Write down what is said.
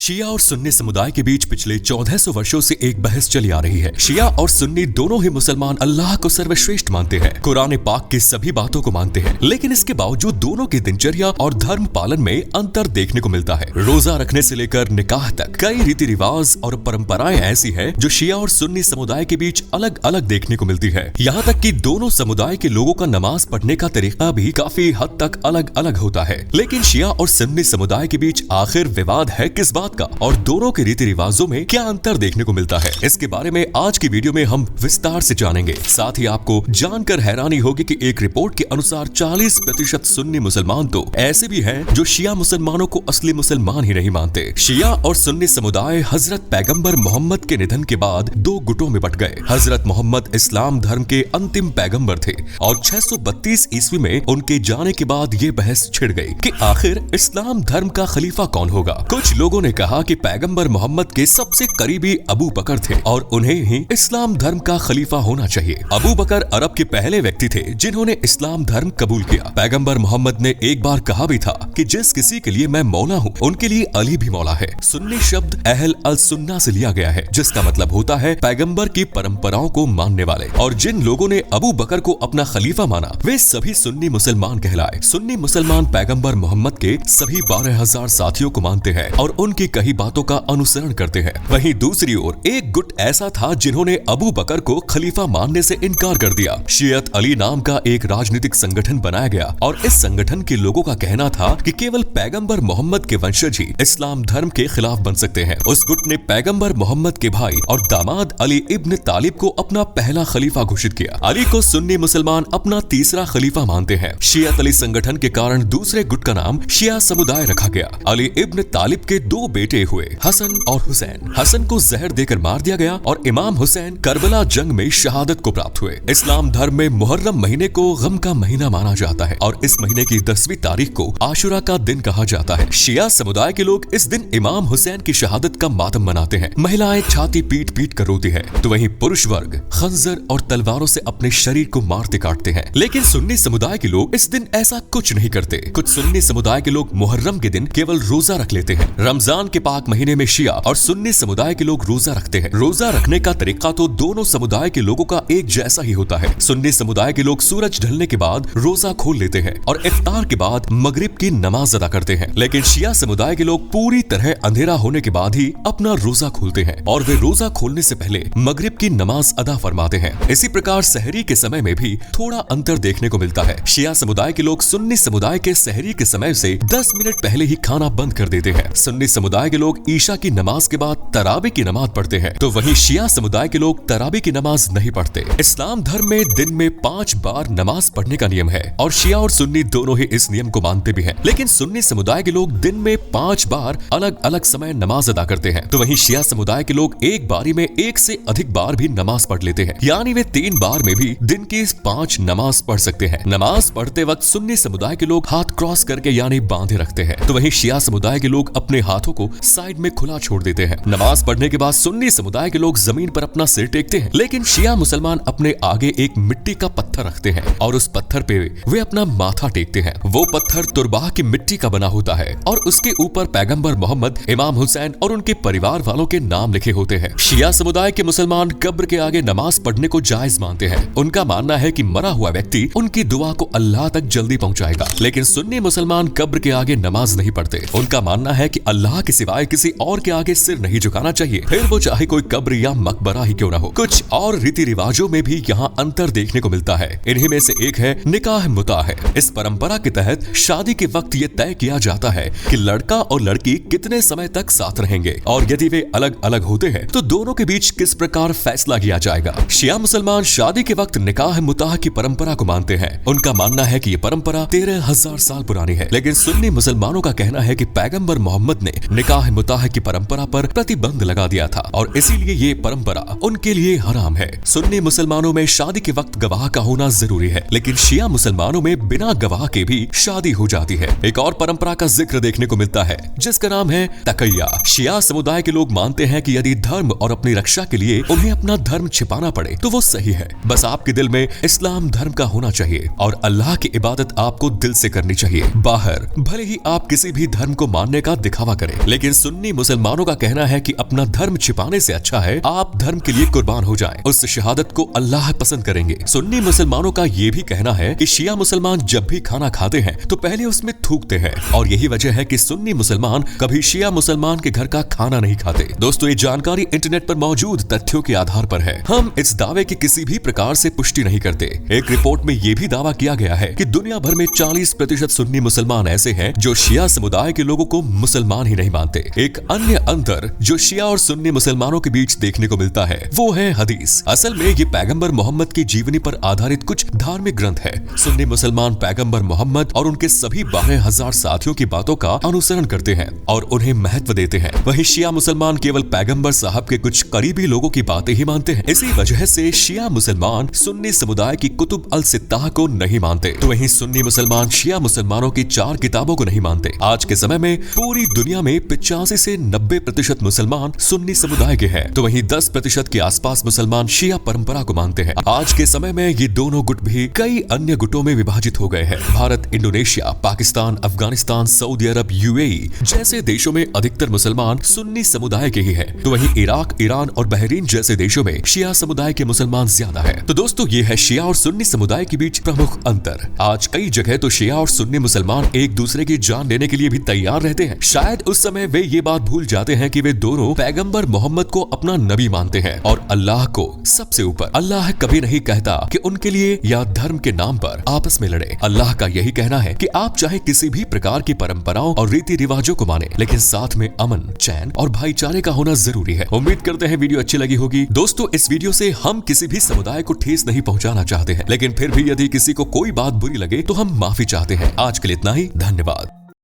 शिया और सुन्नी समुदाय के बीच पिछले 1400 वर्षों से एक बहस चली आ रही है। शिया और सुन्नी दोनों ही मुसलमान अल्लाह को सर्वश्रेष्ठ मानते हैं, कुरान पाक की सभी बातों को मानते हैं, लेकिन इसके बावजूद दोनों की दिनचर्या और धर्म पालन में अंतर देखने को मिलता है। रोजा रखने से लेकर निकाह तक कई रीति रिवाज और परंपराएं ऐसी है जो शिया और सुन्नी समुदाय के बीच अलग अलग देखने को मिलती है। यहाँ तक कि दोनों समुदाय के लोगों का नमाज पढ़ने का तरीका भी काफी हद तक अलग अलग होता है। लेकिन शिया और सुन्नी समुदाय के बीच आखिर विवाद है किस बात का और दोनों के रीति रिवाजों में क्या अंतर देखने को मिलता है, इसके बारे में आज की वीडियो में हम विस्तार से जानेंगे। साथ ही आपको जानकर हैरानी होगी कि एक रिपोर्ट के अनुसार 40% सुन्नी मुसलमान तो ऐसे भी हैं जो शिया मुसलमानों को असली मुसलमान ही नहीं मानते। शिया और सुन्नी समुदाय हजरत पैगंबर मोहम्मद के निधन के बाद दो गुटों में बट गए। हजरत मोहम्मद इस्लाम धर्म के अंतिम पैगंबर थे और 632 ईस्वी में उनके जाने के बाद ये बहस छिड़ गई कि आखिर इस्लाम धर्म का खलीफा कौन होगा। कुछ लोगों ने कहा कि पैगंबर मोहम्मद के सबसे करीबी अबू बकर थे और उन्हें ही इस्लाम धर्म का खलीफा होना चाहिए। अबू बकर अरब के पहले व्यक्ति थे जिन्होंने इस्लाम धर्म कबूल किया। पैगंबर मोहम्मद ने एक बार कहा भी था कि जिस किसी के लिए मैं मौला हूँ उनके लिए अली भी मौला है। सुन्नी शब्द अहल अल सुन्ना से लिया गया है जिसका मतलब होता है पैगंबर की परंपराओं को मानने वाले। और जिन लोगों ने अबू बकर को अपना खलीफा माना वे सभी सुन्नी मुसलमान कहलाए। सुन्नी मुसलमान पैगंबर मोहम्मद के सभी 12,000 साथियों को मानते हैं और उनकी कई बातों का अनुसरण करते हैं। वहीं दूसरी ओर एक गुट ऐसा था जिन्होंने अबू बकर को खलीफा मानने से इनकार कर दिया। शियत अली नाम का एक राजनीतिक संगठन बनाया गया और इस संगठन के लोगों का कहना था कि केवल पैगंबर मोहम्मद के वंशज ही इस्लाम धर्म के खिलाफ बन सकते हैं। उस गुट ने पैगंबर मोहम्मद के भाई और दामाद अली इब्न तालिब को अपना पहला खलीफा घोषित किया। अली को सुन्नी मुसलमान अपना तीसरा खलीफा मानते हैं। शियत अली संगठन के कारण दूसरे गुट का नाम शिया समुदाय रखा गया। अली इब्न तालिब के दो बेटे हुए, हसन और हुसैन। हसन को जहर देकर मार दिया गया और इमाम हुसैन करबला जंग में शहादत को प्राप्त हुए। इस्लाम धर्म में मुहर्रम महीने को गम का महीना माना जाता है और इस महीने की 10वीं तारीख को आशुरा का दिन कहा जाता है। शिया समुदाय के लोग इस दिन इमाम हुसैन की शहादत का मातम मनाते हैं। महिलाएं छाती पीट पीट कर रोती है तो वहीं पुरुष वर्ग खंजर और तलवारों से अपने शरीर को मारते काटते हैं। लेकिन सुन्नी समुदाय के लोग इस दिन ऐसा कुछ नहीं करते। कुछ सुन्नी समुदाय के लोग मुहर्रम के दिन केवल रोजा रख लेते हैं। रमजान के पाक महीने में शिया और सुन्नी समुदाय के लोग रोजा रखते हैं। रोजा रखने का तरीका तो दोनों समुदाय के लोगों का एक जैसा ही होता है। सुन्नी समुदाय के लोग सूरज ढलने के बाद रोजा खोल लेते हैं और इफ्तार के बाद मगरिब की नमाज अदा करते हैं। लेकिन शिया समुदाय के लोग पूरी तरह अंधेरा होने के बाद ही अपना रोजा खोलते हैं और वे रोजा खोलने से पहले मगरिब की नमाज अदा फरमाते हैं। इसी प्रकार सहरी के समय में भी थोड़ा अंतर देखने को मिलता है। शिया समुदाय के लोग सुन्नी समुदाय के सहरी के समय से 10 मिनट पहले ही खाना बंद कर देते हैं। सुन्नी समुदाय के लोग ईशा की नमाज के बाद तरावी की नमाज पढ़ते हैं तो वहीं शिया समुदाय के लोग तरावी की नमाज नहीं पढ़ते। इस्लाम धर्म में दिन में 5 बार नमाज पढ़ने का नियम है और शिया और सुन्नी दोनों ही इस नियम को मानते भी हैं। लेकिन सुन्नी समुदाय के लोग दिन में 5 बार अलग अलग समय नमाज अदा करते हैं तो वहीं शिया समुदाय के लोग एक बारी में 1 से अधिक बार भी नमाज पढ़ लेते हैं, यानी वे 3 बार में भी दिन की 5 नमाज पढ़ सकते हैं। नमाज पढ़ते वक्त सुन्नी समुदाय के लोग हाथ क्रॉस करके यानी बांधे रखते हैं तो वहीं शिया समुदाय के लोग अपने हाथों को साइड में खुला छोड़ देते हैं। नमाज पढ़ने के बाद सुन्नी समुदाय के लोग जमीन पर अपना सिर टेकते हैं, लेकिन शिया मुसलमान अपने आगे एक मिट्टी का पत्थर रखते हैं और उस पत्थर पे वे अपना माथा टेकते हैं। वो पत्थर तुरबाह की मिट्टी का बना होता है और उसके ऊपर पैगंबर मोहम्मद, इमाम हुसैन और उनके परिवार वालों के नाम लिखे होते हैं। शिया समुदाय के मुसलमान कब्र के आगे नमाज पढ़ने को जायज मानते हैं। उनका मानना है कि मरा हुआ व्यक्ति उनकी दुआ को अल्लाह तक जल्दी पहुंचाएगा। लेकिन सुन्नी मुसलमान कब्र के आगे नमाज नहीं पढ़ते। उनका मानना है कि अल्लाह के सिवाय किसी और के आगे सिर नहीं झुकाना चाहिए, फिर वो चाहे कोई कब्र या मकबरा ही क्यों न हो। कुछ और रीति रिवाजों में भी यहाँ अंतर देखने को मिलता है। इन्हीं में से एक है निकाह मुताह। इस परंपरा के तहत शादी के वक्त ये तय किया जाता है कि लड़का और लड़की कितने समय तक साथ रहेंगे और यदि वे अलग अलग होते हैं तो दोनों के बीच किस प्रकार फैसला किया जाएगा। शिया मुसलमान शादी के वक्त निकाह मुताह की परंपरा को मानते हैं। उनका मानना है कि ये परंपरा 13,000 साल पुरानी है। लेकिन सुन्नी मुसलमानों का कहना है कि पैगंबर मोहम्मद ने निकाह मुताह की परंपरा पर प्रतिबंध लगा दिया था और इसीलिए ये परंपरा उनके लिए हराम है। सुन्नी मुसलमानों में शादी के वक्त गवाह का होना जरूरी है, लेकिन शिया मुसलमानों में बिना गवाह के भी शादी हो जाती है। एक और परंपरा का जिक्र देखने को मिलता है जिसका नाम है तकैया। शिया समुदाय के लोग मानते हैं कि यदि धर्म और अपनी रक्षा के लिए उन्हें अपना धर्म छिपाना पड़े तो वो सही है। बस आपके दिल में इस्लाम धर्म का होना चाहिए और अल्लाह की इबादत आपको दिल से करनी चाहिए। बाहर भले ही आप किसी भी धर्म को मानने का दिखावा करें, लेकिन सुन्नी मुसलमानों का कहना है कि अपना धर्म छिपाने से अच्छा है आप धर्म के लिए कुर्बान हो जाएं। उस शहादत को अल्लाह पसंद करेंगे। सुन्नी मुसलमानों का ये भी कहना है कि शिया मुसलमान जब भी खाना खाते हैं तो पहले उसमें थूकते हैं और यही वजह है कि सुन्नी मुसलमान कभी शिया मुसलमान के घर का खाना नहीं खाते। दोस्तों, ये जानकारी इंटरनेट पर मौजूद तथ्यों के आधार पर है। हम इस दावे की किसी भी प्रकार से पुष्टि नहीं करते। एक रिपोर्ट में यह भी दावा किया गया है कि दुनिया भर में 40% सुन्नी मुसलमान ऐसे हैं जो शिया समुदाय के लोगों को मुसलमान ही नहीं मानते। एक अन्य अंतर जो शिया और सुन्नी मुसलमानों के बीच देखने को मिलता है वो है हदीस। असल में ये पैगंबर मोहम्मद की जीवनी पर आधारित कुछ धार्मिक ग्रंथ है। सुन्नी मुसलमान पैगंबर मोहम्मद और उनके सभी 12,000 साथियों की बातों का अनुसरण करते हैं और उन्हें महत्व देते हैं। वहीं शिया मुसलमान केवल पैगंबर साहब के कुछ करीबी लोगों की बातें ही मानते हैं। इसी वजह से शिया मुसलमान सुन्नी समुदाय की कुतुब अल सित्ताह को नहीं मानते, तो वहीं सुन्नी मुसलमान शिया मुसलमानों की 4 किताबों को नहीं मानते। आज के समय में पूरी दुनिया में 85 से 90% मुसलमान सुन्नी समुदाय के हैं, तो वहीं 10% के आसपास मुसलमान शिया परंपरा को मानते हैं। आज के समय में ये दोनों गुट भी कई अन्य गुटों में विभाजित हो गए हैं। भारत, इंडोनेशिया, पाकिस्तान, अफगानिस्तान, सऊदी अरब, यूएई जैसे देशों में अधिकतर मुसलमान सुन्नी समुदाय के ही हैं, तो वहीं इराक, ईरान और बहरीन जैसे देशों में शिया समुदाय के मुसलमान ज्यादा है। तो दोस्तों, ये है शिया और सुन्नी समुदाय के बीच प्रमुख अंतर। आज कई जगह तो शिया और सुन्नी मुसलमान एक दूसरे की जान लेने के लिए भी तैयार रहते हैं। शायद उस समय वे ये बात भूल जाते हैं कि वे दोनों पैगंबर मोहम्मद को अपना नबी मानते हैं और अल्लाह को सबसे ऊपर। अल्लाह कभी नहीं कहता कि उनके लिए या धर्म के नाम पर आपस में लड़े। अल्लाह का यही कहना है कि आप चाहे किसी भी प्रकार की परंपराओं और रीति रिवाजों को माने, लेकिन साथ में अमन, चैन और भाईचारे का होना जरूरी है। उम्मीद करते हैं वीडियो अच्छी लगी होगी। दोस्तों, इस वीडियो से हम किसी भी समुदाय को ठेस नहीं पहुंचाना चाहते हैं, लेकिन फिर भी यदि किसी को कोई बात बुरी लगे तो हम माफी चाहते हैं। आज के लिए इतना ही। धन्यवाद।